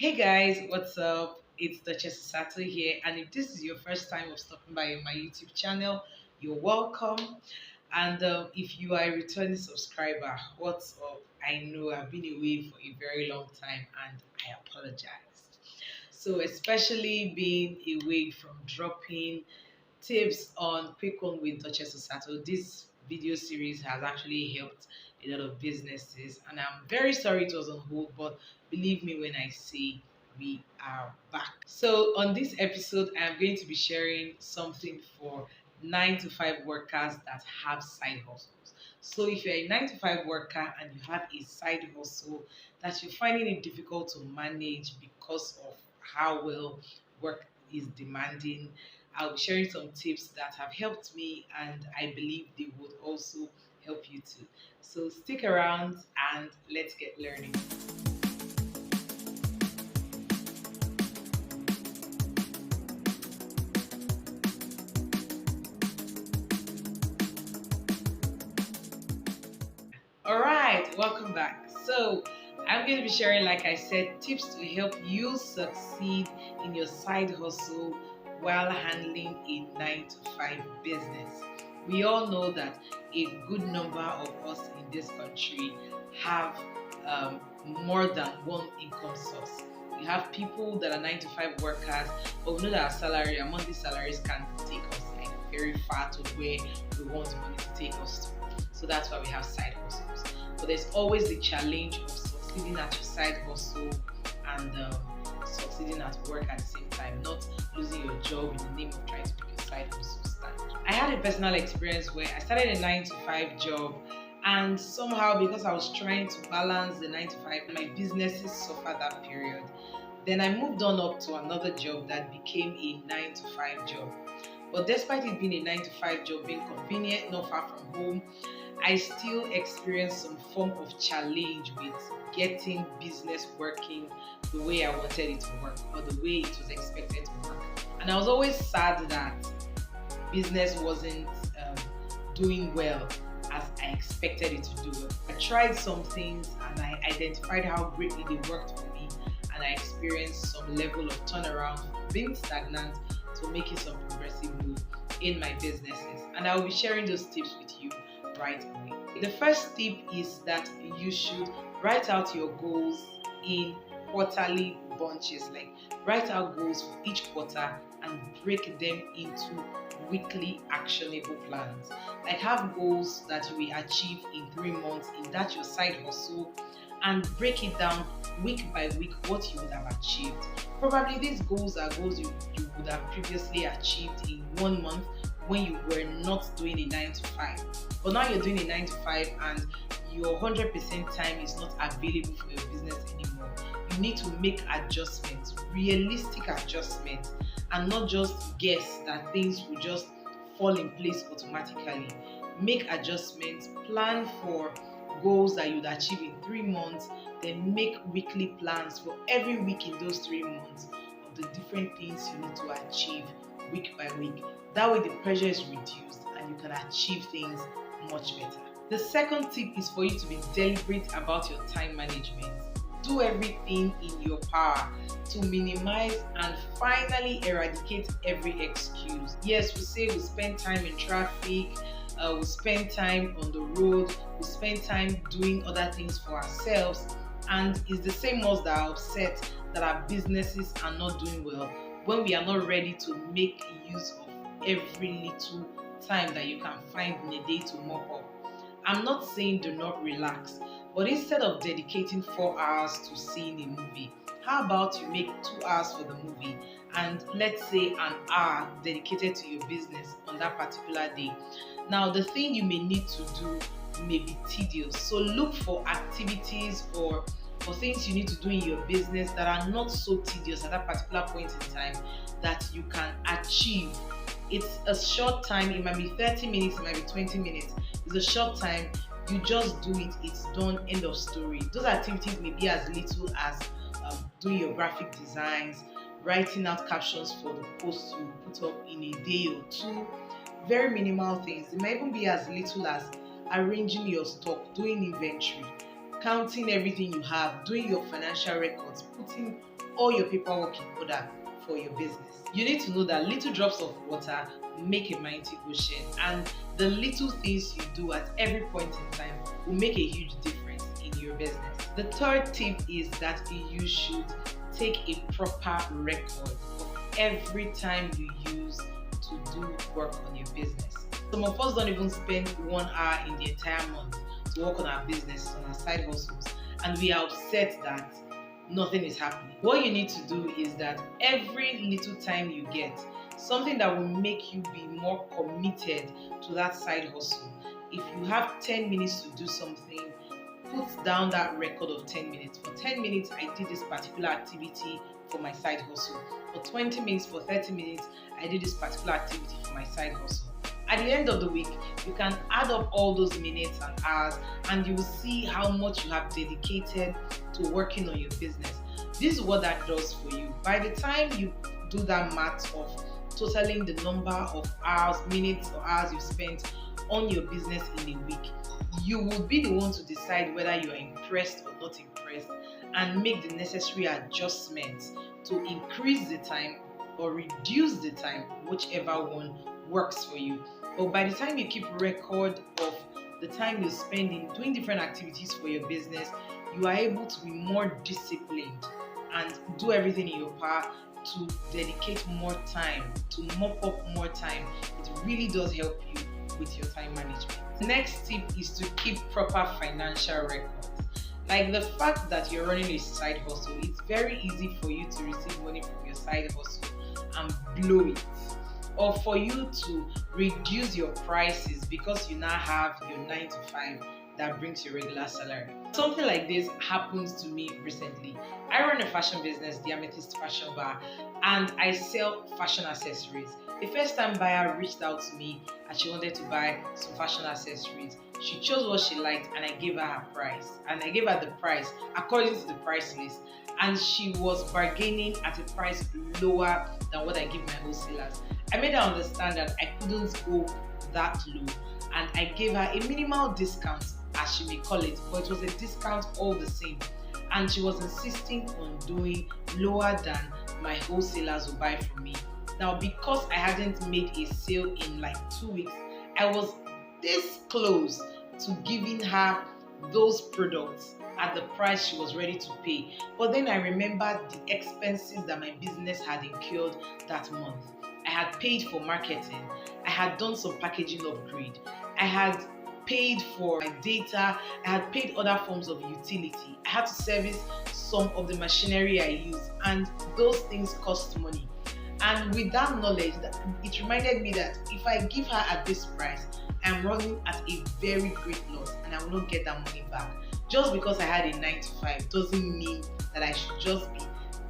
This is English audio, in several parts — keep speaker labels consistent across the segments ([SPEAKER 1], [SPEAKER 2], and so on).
[SPEAKER 1] Hey guys, what's up? It's Duchess Osato here, and if this is your first time of stopping by my YouTube channel, you're welcome. And if you are a returning subscriber, what's up? I know I've been away for a very long time, and I apologize. So, especially being away from dropping tips on quick one with Duchess Osato. This video series has actually helped a lot of businesses, and I'm very sorry it was on hold, but believe me when I say we are back. So, on this episode, I'm going to be sharing something for 9 to 5 workers that have side hustles. So, if you're a 9 to 5 worker and you have a side hustle that you're finding it difficult to manage because of how well work is demanding, I'll be sharing some tips that have helped me, and I believe they would also help you too. So stick around and let's get learning. All right, welcome back. So I'm going to be sharing, like I said, tips to help you succeed in your side hustle while handling a 9 to 5 business. We all know that a good number of us in this country have more than one income source. We have people that are 9 to 5 workers, but we know that our monthly salaries can take us like very far to where we want money to take us to. So that's why we have side hustles. But there's always the challenge of succeeding at your side hustle and succeeding at work at the same time, not losing your job in the name of trying to make your side hustle stand. I had a personal experience where I started a 9 to 5 job, and somehow, because I was trying to balance the 9 to 5, my businesses suffered that period. Then I moved on up to another job that became a 9 to 5 job. But despite it being a 9 to 5 job, being convenient, not far from home, I still experienced some form of challenge with getting business working the way I wanted it to work or the way it was expected to work. And I was always sad that business wasn't doing well as I expected it to do. I tried some things and I identified how greatly they worked for me, and I experienced some level of turnaround from being stagnant to making some progressive move in my businesses. And I will be sharing those tips with you right away. The first tip is that you should write out your goals in quarterly bunches. Like, write out goals for each quarter and break them into weekly actionable plans. Like, have goals that you will achieve in 3 months in that your side hustle, and break it down week by week what you would have achieved. Probably these goals are goals you would have previously achieved in 1 month when you were not doing a 9 to 5. But now you're doing a 9 to 5 and your 100% time is not available for your business anymore. You need to make adjustments, realistic adjustments, and not just guess that things will just fall in place automatically. Make adjustments, plan for goals that you'd achieve in 3 months, then make weekly plans for every week in those 3 months of the different things you need to achieve week by week. That way the pressure is reduced and you can achieve things much better. The second tip is for you to be deliberate about your time management. Do everything in your power to minimize and finally eradicate every excuse. Yes, we say we spend time in traffic, we spend time on the road, we spend time doing other things for ourselves, and it's the same ones that are upset that our businesses are not doing well when we are not ready to make use of every little time that you can find in a day to mop up. I'm not saying do not relax, but instead of dedicating 4 hours to seeing a movie, how about you make 2 hours for the movie and let's say an hour dedicated to your business on that particular day. Now, the thing you may need to do may be tedious, so look for activities or for things you need to do in your business that are not so tedious at that particular point in time that you can achieve. It's a short time, it might be 30 minutes, it might be 20 minutes. It's a short time, you just do it, it's done, end of story. Those activities may be as little as doing your graphic designs, writing out captions for the posts you put up in a day or two. Very minimal things. It might even be as little as arranging your stock, doing inventory, counting everything you have, doing your financial records, putting all your paperwork in order for your business. You need to know that little drops of water make a mighty ocean, and the little things you do at every point in time will make a huge difference in your business. The third tip is that you should take a proper record of every time you use to do work on your business. Some of us don't even spend 1 hour in the entire month to work on our business, on our side hustles, and we are upset that nothing is happening. What you need to do is that every little time you get, something that will make you be more committed to that side hustle. If you have 10 minutes to do something, put down that record of 10 minutes. For 10 minutes, I did this particular activity for my side hustle. For 20 minutes, for 30 minutes, I did this particular activity for my side hustle. At the end of the week, you can add up all those minutes and hours, and you will see how much you have dedicated to working on your business. This is what that does for you. By the time you do that math of totaling the number of hours, minutes or hours you've spent on your business in a week, you will be the one to decide whether you are impressed or not impressed, and make the necessary adjustments to increase the time or reduce the time, whichever one works for you. But by the time you keep record of the time you spend in doing different activities for your business, you are able to be more disciplined and do everything in your power to dedicate more time, to mop up more time. It really does help you with your time management. The next tip is to keep proper financial records. Like the fact that you're running a side hustle, it's very easy for you to receive money from your side hustle and blow it, or for you to reduce your prices because you now have your 9 to 5 that brings your regular salary. Something like this happens to me recently. I run a fashion business, the Amethyst Fashion Bar, and I sell fashion accessories. The first time buyer reached out to me and she wanted to buy some fashion accessories. She chose what she liked and I gave her her price. And I gave her the price according to the price list. And she was bargaining at a price lower than what I give my wholesalers. I made her understand that I couldn't go that low, and I gave her a minimal discount, as she may call it, but it was a discount all the same. And she was insisting on doing lower than my wholesalers would buy from me. Now, because I hadn't made a sale in like 2 weeks, I was this close to giving her those products at the price she was ready to pay. But then I remembered the expenses that my business had incurred that month. I had paid for marketing, I had done some packaging upgrade, I had paid for my data, I had paid other forms of utility, I had to service some of the machinery I use, and those things cost money. And with that knowledge, it reminded me that if I give her at this price, I'm running at a very great loss and I will not get that money back. Just because I had a 9 to 5 doesn't mean that I should just be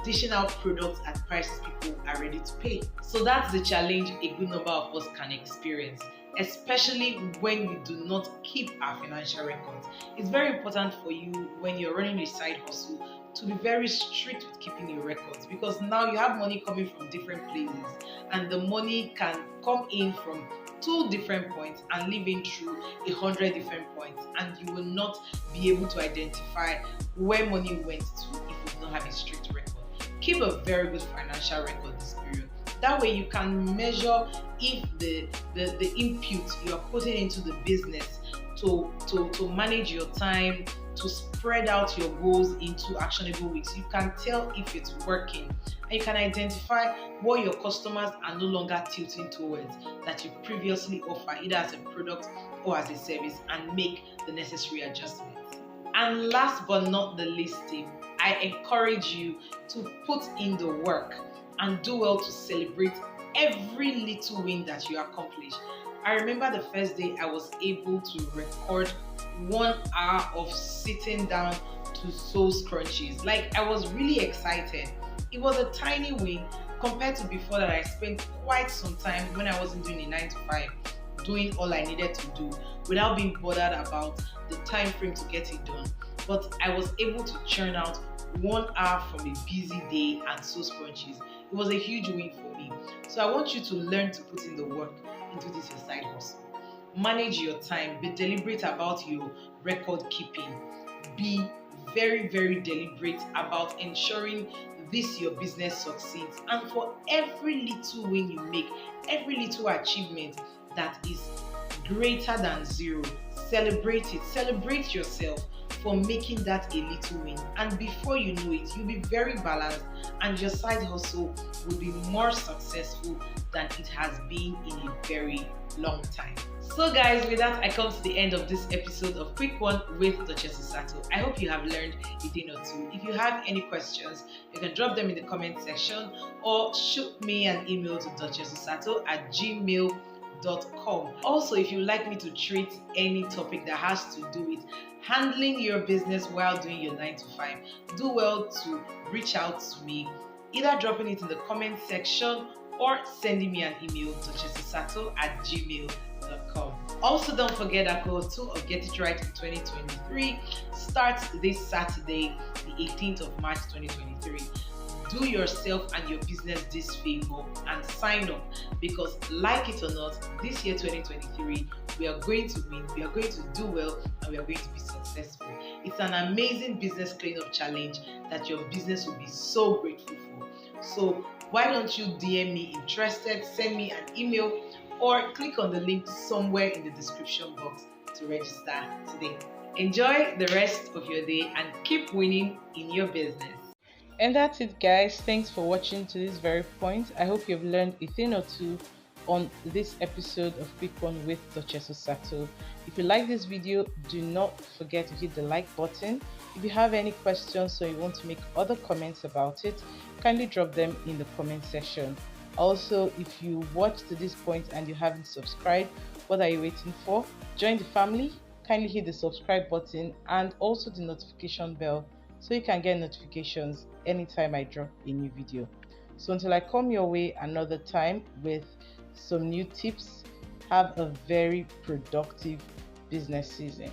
[SPEAKER 1] dishing out products at prices people are ready to pay. So that's the challenge a good number of us can experience, especially when we do not keep our financial records. It's very important for you when you're running a side hustle to be very strict with keeping your records, because now you have money coming from different places and the money can come in from 2 different points and leave in through 100 different points, and you will not be able to identify where money went to if you do not have a strict record. Keep a very good financial record this period. That way you can measure if the input you are putting into the business to manage your time, to spread out your goals into actionable weeks. You can tell if it's working, and you can identify what your customers are no longer tilting towards that you previously offer either as a product or as a service, and make the necessary adjustments. And last but not the least tip, I encourage you to put in the work and do well to celebrate every little win that you accomplish. I remember the first day I was able to record 1 hour of sitting down to sew scrunchies. Like, I was really excited. It was a tiny win compared to before that I spent quite some time when I wasn't doing a 9 to 5, doing all I needed to do without being bothered about the time frame to get it done. But I was able to churn out 1 hour from a busy day and sew scrunchies. It was a huge win for me. So I want you to learn to put in the work into this your side hustle. Manage your time. Be deliberate about your record keeping. Be very, very deliberate about ensuring your business succeeds. And for every little win you make, every little achievement that is greater than zero, celebrate it. Celebrate yourself for making that a little win. And before you know it, you'll be very balanced and your side hustle will be more successful than it has been in a very long time. So guys, with that, I come to the end of this episode of Quick One with Duchess Osato. I hope you have learned a thing or two. If you have any questions, you can drop them in the comment section or shoot me an email to duchessosato@gmail.com. Also, if you'd like me to treat any topic that has to do with handling your business while doing your 9 to 5, do well to reach out to me, either dropping it in the comment section or sending me an email to duchessosato@gmail.com. Also, don't forget that Cohort 2 of Get It Right in 2023 starts this Saturday, the 18th of March 2023. Do yourself and your business this favor and sign up, because like it or not, this year 2023, we are going to win, we are going to do well, and we are going to be successful. It's an amazing business cleanup challenge that your business will be so grateful for. So why don't you DM me interested, send me an email, or click on the link somewhere in the description box to register today. Enjoy the rest of your day and keep winning in your business. And that's it, guys. Thanks for watching to this very point. I hope you've learned a thing or two on this episode of Quick One with Duchess Osato. If you like this video, do not forget to hit the like button. If you have any questions or you want to make other comments about it, kindly drop them in the comment section. Also, if you watched to this point and you haven't subscribed, what are you waiting for? Join the family. Kindly hit the subscribe button and also the notification bell so you can get notifications anytime I drop a new video. So until I come your way another time with some new tips, have a very productive business season.